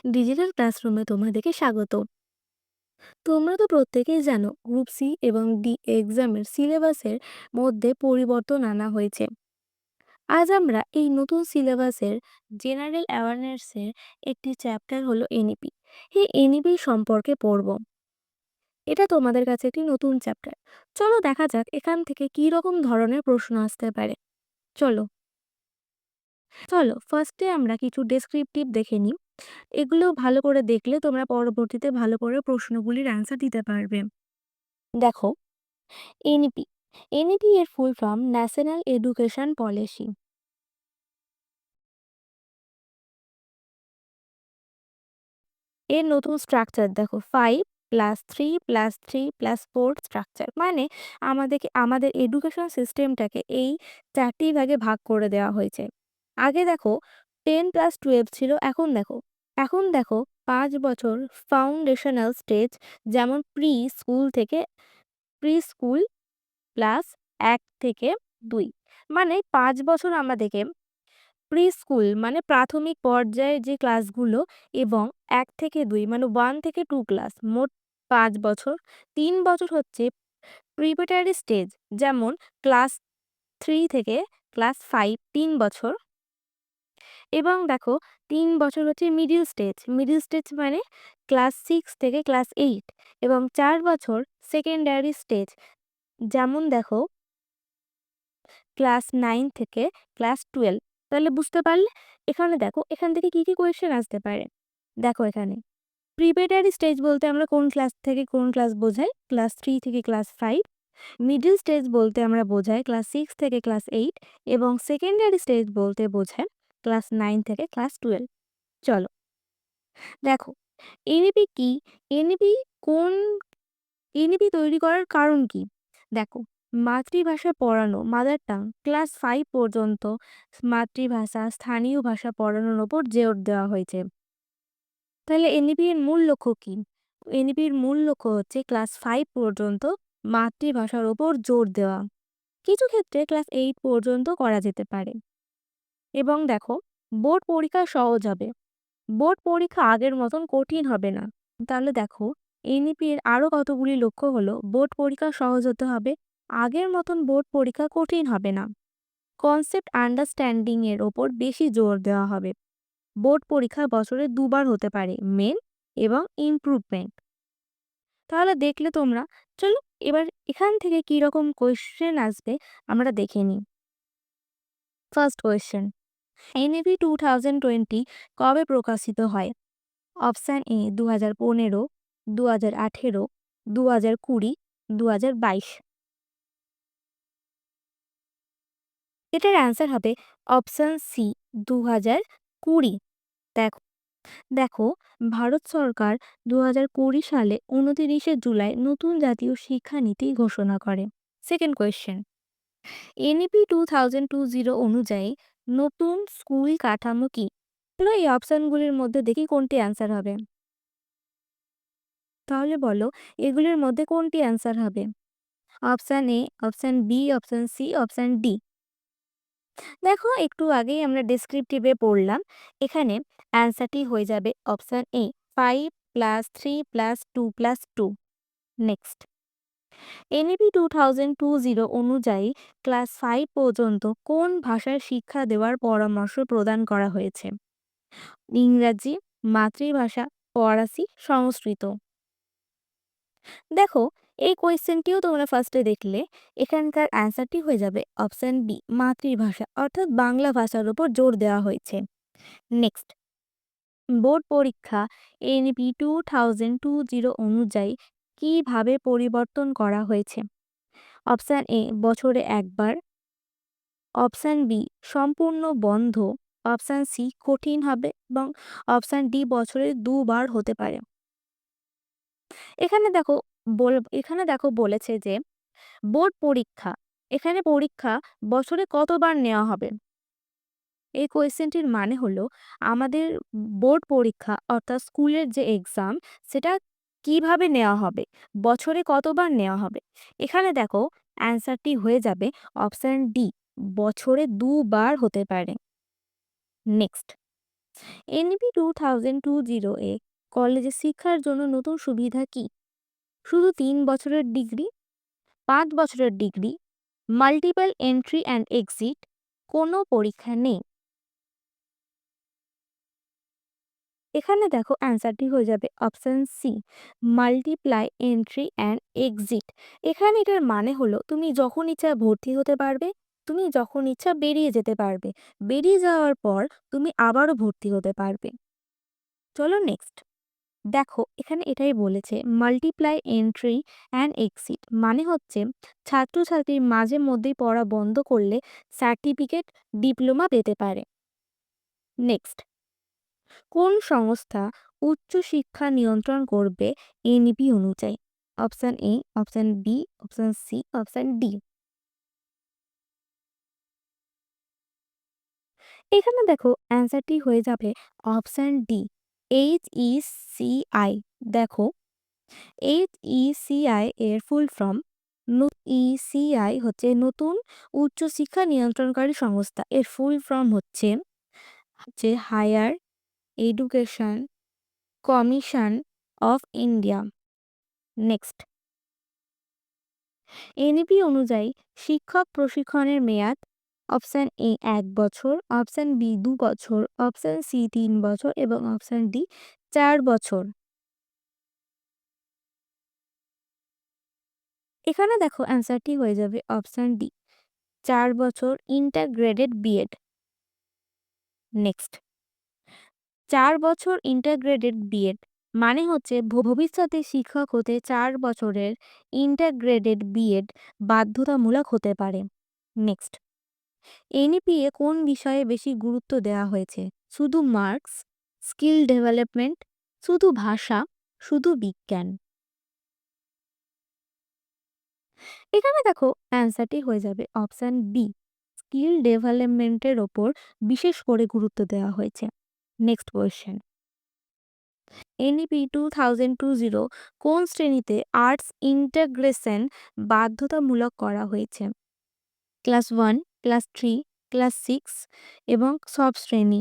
Digital ক্লাসরুমে তোমাদেরকে স্বাগত। তোমরা তো প্রত্যেকেই জানো গ্রুপ সি এবং ডি এক্সামের সিলেবাসের মধ্যে পরিবর্তন আনা হয়েছে। আজ আমরা এই নতুন সিলেবাসের জেনারেল অ্যাওয়ারনেসের একটি চ্যাপ্টার হলো এনইপি। এই এনইপি সম্পর্কে পড়ব। এটা তোমাদের কাছে একটি নতুন চ্যাপ্টার। চলো দেখা যাক এখান থেকে কি রকম ধরনের প্রশ্ন আসতে পারে। চলো চলো ফার্স্টে আমরা কিছু ডেসক্রিপটিভ দেখে নিই। এগুলো ভালো করে দেখলে তোমরা পরবর্তীতে ভালো করে প্রশ্নগুলির অ্যান্সার দিতে পারবে। দেখো, এনইপি। এনইপি এর full form national education policy. এর নতুন স্ট্রাকচার দেখো, 5+3+3+4 স্ট্রাকচার। মানে আমাদের এডুকেশন সিস্টেমটাকে এই 4টি ভাগে ভাগ করে দেওয়া হয়েছে। আগে দেখো 10+12 ছিল, এখন দেখো 5 বছর ফাউন্ডেশনাল স্টেজ, যেমন প্রি স্কুল ক্লাস 1 থেকে 2। মানে 5 বছর আমাদেরকে প্রি-স্কুল মানে প্রাথমিক পর্যায়ের যে ক্লাসগুলো, এবং 1 থেকে 2 মানে 1 থেকে 2 ক্লাস, মোট 5 বছর। 3 বছর হচ্ছে প্রিপারেটরি স্টেজ, যেমন ক্লাস 3 থেকে ক্লাস 5 3 বছর। এবং দেখো 3 বছর হচ্ছে মিডল স্টেজ মানে ক্লাস 6 থেকে ক্লাস 8। এবং 4 বছর সেকেন্ডারি স্টেজ, যেমন দেখো ক্লাস 9 থেকে ক্লাস 12। তাহলে বুঝতে পারলে? এখানে দেখো এখান থেকে কি কোয়েশ্চেন আসতে পারে। দেখো এখানে প্রিপারেটরি স্টেজ বলতে আমরা কোন ক্লাস থেকে কোন ক্লাস বোঝাই? ক্লাস 3 থেকে ক্লাস 5। মিডল স্টেজ বলতে আমরা বোঝাই ক্লাস 6 থেকে ক্লাস 8। এবং সেকেন্ডারি স্টেজ বলতে বোঝায় ক্লাস 9 থেকে ক্লাস 12। চলো দেখো, এনইপি কি? এনইপি কোন এনইপি তৈরি করার কারণ কি? দেখো, মাতৃভাষা পড়ানো, মাদার টাং, ক্লাস 5 পর্যন্ত মাতৃভাষা, স্থানীয় ভাষা পড়ানোর ওপর জোর দেওয়া হয়েছে। তাহলে এনইপি এর মূল লক্ষ্য কি? এনইপির মূল লক্ষ্য হচ্ছে ক্লাস 5 পর্যন্ত মাতৃভাষার ওপর জোর দেওয়া। কিছু ক্ষেত্রে ক্লাস 8 পর্যন্ত করা যেতে পারে। এবং দেখো, বোর্ড পরীক্ষা সহজ হবে। বোর্ড পরীক্ষা আগের মতন কঠিন হবে না। তাহলে দেখো, এনইপি এর আরও কতগুলি লক্ষ্য হলো: বোর্ড পরীক্ষা সহজ হতে হবে, আগের মতন বোর্ড পরীক্ষা কঠিন হবে না, কনসেপ্ট আন্ডারস্ট্যান্ডিং এর ওপর বেশি জোর দেওয়া হবে, বোর্ড পরীক্ষা বছরে 2বার হতে পারে, মেন এবং ইমপ্রুভমেন্ট। তাহলে দেখলে তোমরা। চলো এবার এখান থেকে কি রকম কোয়েশ্চেন আসবে আমরা দেখে নিই। ফার্স্ট কোয়েশ্চেন, এনইপি 2020 কবে প্রকাশিত হয়? Option A 2015, 2018, 2020, 2022। এটার অ্যান্সার হবে অপশান সি, 2020। দেখো দেখো ভারত সরকার 2020 সালে 29শে জুলাই নতুন জাতীয় শিক্ষানীতি ঘোষণা করে। সেকেন্ড কোয়েশ্চেন, এনইপি 2020 অনুযায়ী নতুন স্কুল কাঠামো কি? চলো এই অপশানগুলির মধ্যে দেখি কোনটি অ্যান্সার হবে। তাহলে বলো, এগুলির মধ্যে কোনটি অ্যান্সার হবে? Option A, option B, option C, option D. দেখো একটু আগেই আমরা ডেসক্রিপটিভে পড়লাম, এখানে অ্যান্সারটি হয়ে যাবে অপশান এ, 5+3+2+2। নেক্সট, এনইপি 2020 অনুযায়ী ক্লাস 5 পর্যন্ত কোন ভাষায় শিক্ষা দেওয়ার পরামর্শ প্রদান করা হয়েছে? ইংরাজি, মাতৃভাষা, ফরাসি, সংস্কৃত। দেখো, এই কোয়েশ্চেনটিও তোমরা ফার্স্টে দেখলে, এখানকার অ্যান্সারটি হয়ে যাবে অপশান বি, মাতৃভাষা অর্থাৎ বাংলা ভাষার উপর জোর দেওয়া হয়েছে। নেক্সট, বোর্ড পরীক্ষা এনইপি 2020 অনুযায়ী কিভাবে পরিবর্তন করা হয়েছে? অপশান এ, বছরে একবার, অপশান বি, সম্পূর্ণ বন্ধ, অপশান সি, কঠিন হবে, এবং অপশান ডি, বছরে 2বার হতে পারে। এখানে দেখো বলেছে যে বোর্ড পরীক্ষা, এখানে পরীক্ষা বছরে কতবার নেওয়া হবে? এই কোয়েশ্চেনটির মানে হলো আমাদের বোর্ড পরীক্ষা অর্থাৎ স্কুলের যে এক্সাম, সেটা কিভাবে নেওয়া হবে, বছরে কতবার নেওয়া হবে। এখানে দেখো অ্যান্সারটি হয়ে যাবে অপশান ডি, বছরে 2বার হতে পারে। নেক্সট, এনইপি 2020 এ কলেজে শিক্ষার জন্য নতুন সুবিধা কি? শুধু 3 বছরের ডিগ্রি, 5 বছরের degree, multiple entry and exit, কোনো পরীক্ষা নেই। এখানে দেখো অ্যান্সারটি হয়ে যাবে option C, multiply entry and exit. এখানে এটার মানে হলো তুমি যখন ইচ্ছা ভর্তি হতে পারবে, তুমি যখন ইচ্ছা বেরিয়ে যেতে পারবে, বেরিয়ে যাওয়ার পর তুমি আবারও ভর্তি হতে পারবে। চলো নেক্সট দেখো, এখানে এটাই বলেছে মাল্টিপ্লাই এন্ট্রি অ্যান্ড এক্সিট মানে হচ্ছে ছাত্রছাত্রীর মাঝে মধ্যেই পড়া বন্ধ করলে সার্টিফিকেট, ডিপ্লোমা পেতে পারে। নেক্সট, কোন সংস্থা উচ্চশিক্ষা নিয়ন্ত্রণ করবে এনইপি অনুযায়ী? Option A, option B, option C, option D. এখানে দেখো অ্যান্সারটি হয়ে যাবে অপশন ডি, HECI। দেখো, HECI এর ফুল ফর্ম, ইসিআই হচ্ছে নতুন উচ্চশিক্ষা নিয়ন্ত্রণকারী সংস্থা। এর ফুল ফর্ম হচ্ছে হচ্ছে higher education commission of India. Next, NEP অনুযায়ী শিক্ষক প্রশিক্ষণের মেয়াদ, অপশন এ 1 বছর, অপশন বি 2 বছর, অপশন সি 3 বছর এবং অপশন ডি 4 বছর। এখানে দেখো অ্যান্সারটি হয়ে যাবে অপশন ডি, 4 বছর ইন্টাগ্রেটেড বিএড। নেক্সট, 4 বছর ইন্টাগ্রেটেড বিএড মানে হচ্ছে ভবিষ্যতে শিক্ষক হতে 4 বছরের ইন্টাগ্রেটেড বিএড বাধ্যতামূলক হতে পারে। নেক্সট, এনইপিএ কোন বিষয়ে বেশি গুরুত্ব দেওয়া হয়েছে? শুধু মার্কস, স্কিল ডেভেলপমেন্ট, শুধু ভাষা, শুধু বিজ্ঞান। এখানে দেখো অ্যান্সারটি হয়ে যাবে অপশন বি, স্কিল ডেভেলপমেন্টের ওপর বিশেষ করে গুরুত্ব দেওয়া হয়েছে। নেক্সট কোয়েশ্চেন, এনইপি 2020 কোন শ্রেণীতে আর্টস ইন্টাগ্রেশন বাধ্যতামূলক করা হয়েছে? ক্লাস 1, ক্লাস 3, ক্লাস 6 এবং সব শ্রেণী।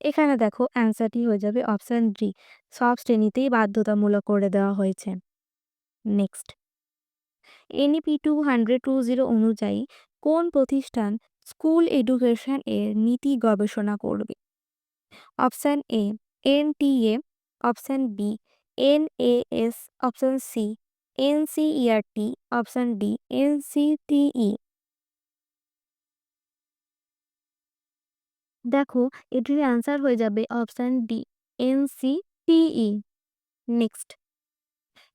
এখানে দেখো অ্যান্সারটি হয়ে যাবে অপশন ডি, সব শ্রেণীতেই বাধ্যতামূলক করে দেওয়া হয়েছে। নেক্সট, এনইপি 2020 অনুযায়ী কোন প্রতিষ্ঠান স্কুল এডুকেশন এর নীতি গবেষণা করবে? Option A NTA, option B NAS, option C NCERT, option D NCTE. দেখো, এটির অ্যান্সার হয়ে যাবে option D, NCTE. Next,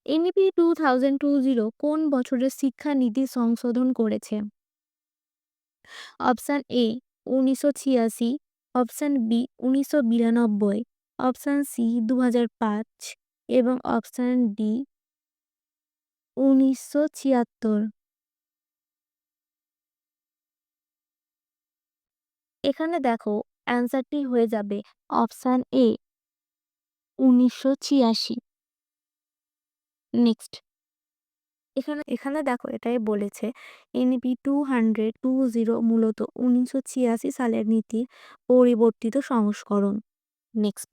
NEP 2020 কোন বছরের শিক্ষানীতি সংশোধন করেছে? Option A 1986, option B 1992, option C 2005 এবং অপশন ডি 1976। এখানে দেখো অ্যান্সারটি হয়ে যাবে অপশন এ 1986। নেক্সট, এখানে এখানে দেখো এটাই বলেছে এনইপি 2020 মূলত 1986 সালের নীতির পরিবর্তিত সংস্করণ। নেক্সট,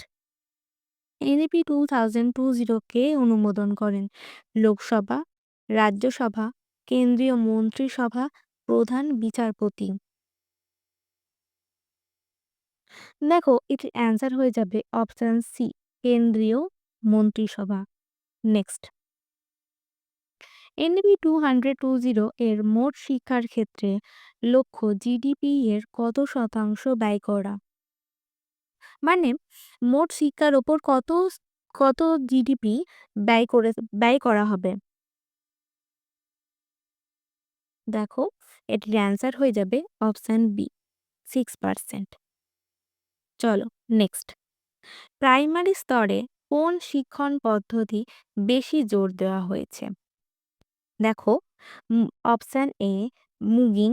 এনইপি 2020 কে অনুমোদন করেন? লোকসভা, রাজ্যসভা, কেন্দ্রীয় মন্ত্রিসভা, প্রধান বিচারপতি। দেখো, এটির অ্যান্সার হয়ে যাবে অপশন সি, কেন্দ্রীয় মন্ত্রিসভা। নেক্সট, এনইপি 2020 এর মোট শিক্ষার ক্ষেত্রে লক্ষ্য জিডিপি এর কত শতাংশ ব্যয় করা? মানে মোট শিক্ষার ওপর কত কত জিডিপি ব্যয় করা হবে? দেখো, এটির অ্যান্সার হয়ে যাবে অপশন বি, 6%। চলো নেক্সট, প্রাইমারি স্তরে কোন শিক্ষণ পদ্ধতি বেশি জোর দেওয়া হয়েছে? দেখো, option A mugging,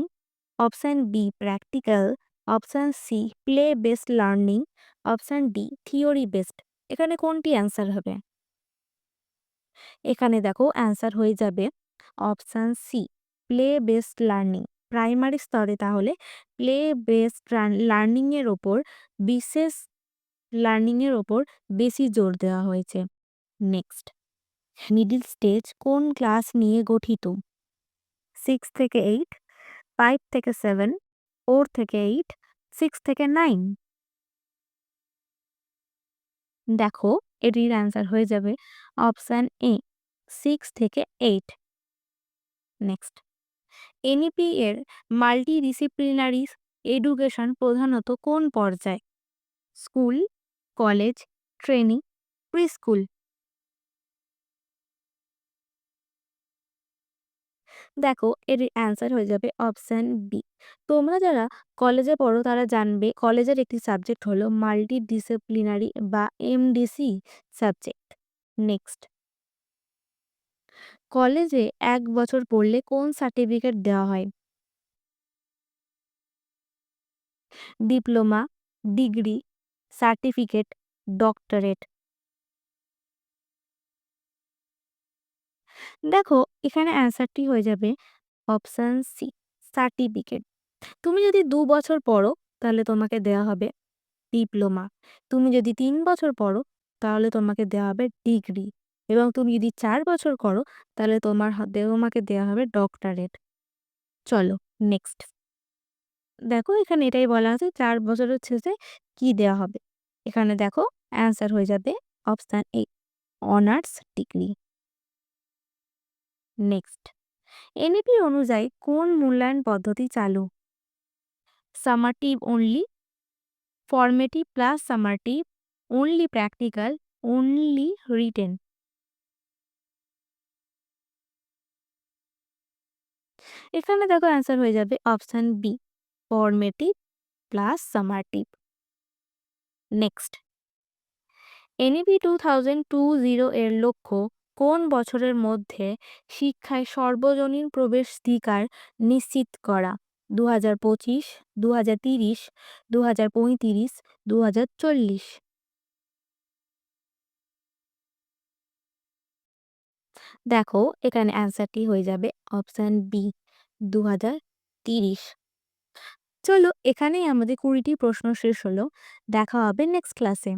option B practical, option C play based learning, option D theory based. এখানে কোনটি অ্যান্সার হবে? এখানে দেখো অ্যান্সার হয়ে যাবে option C, play based learning. Primary স্তরে তাহলে প্লে বেসড লার্নিং এর ওপর বিশেষ লার্নিং এর ওপর বেশি জোর দেওয়া হয়েছে। নেক্সট, মিডল স্টেজ কোন ক্লাস নিয়ে গঠিত? 6 থেকে 8, 5 থেকে 7, 4 থেকে 8, 6 থেকে 9। দেখো, এটির অ্যান্সার হয়ে যাবে অপশান এ, 6 থেকে 8। নেক্সট, এনইপি এর মাল্টিডিসিপ্লিনারি এডুকেশন প্রধানত কোন পর্যায়ে? School, college, training, preschool. দেখো, এর অ্যান্সার হয়ে যাবে অপশান বি। তোমরা যারা কলেজে পড়ো তারা জানবে কলেজের একটি সাবজেক্ট হলো মাল্টিডিসিপ্লিনারি বা এমডিসি সাবজেক্ট। নেক্সট, কলেজে 1 বছর পড়লে কোন সার্টিফিকেট দেওয়া হয়? Diploma, degree, certificate, doctorate. দেখো, এখানে অ্যান্সারটি হয়ে যাবে অপশান সি, সার্টিফিকেট। তুমি যদি 2 বছর পড়ো তাহলে তোমাকে দেওয়া হবে ডিপ্লোমা। তুমি যদি 3 বছর পড়ো তাহলে তোমাকে দেওয়া হবে ডিগ্রি। এবং তুমি যদি 4 বছর করো তাহলে তোমাকে দেওয়া হবে ডক্টরেট। চলো, নেক্সট। দেখো, এখানে এটাই বলা আছে 4 বছরের শেষে কি দেওয়া হবে। এখানে দেখো, অ্যান্সার হয়ে যাবে option A, honours degree. Next, NEP অনুযায়ী কোন মূল্যায়ন পদ্ধতি চালু? Summative only, formative plus summative, only practical, only written. এখানে দেখো, অ্যান্সার হয়ে যাবে option B, formative plus summative. Next, NEP 2020 এর লক্ষ্য কোন বছরের মধ্যে শিক্ষায় সর্বজনীন প্রবেশাধিকার নিশ্চিত করা? 2025, 2030, 2035, 2040। দেখো, এখানে অ্যান্সারটি হয়ে যাবে অপশান বি, 2030। চলো, এখানেই আমাদের 20টি প্রশ্ন শেষ হলো। দেখা হবে নেক্সট ক্লাসে।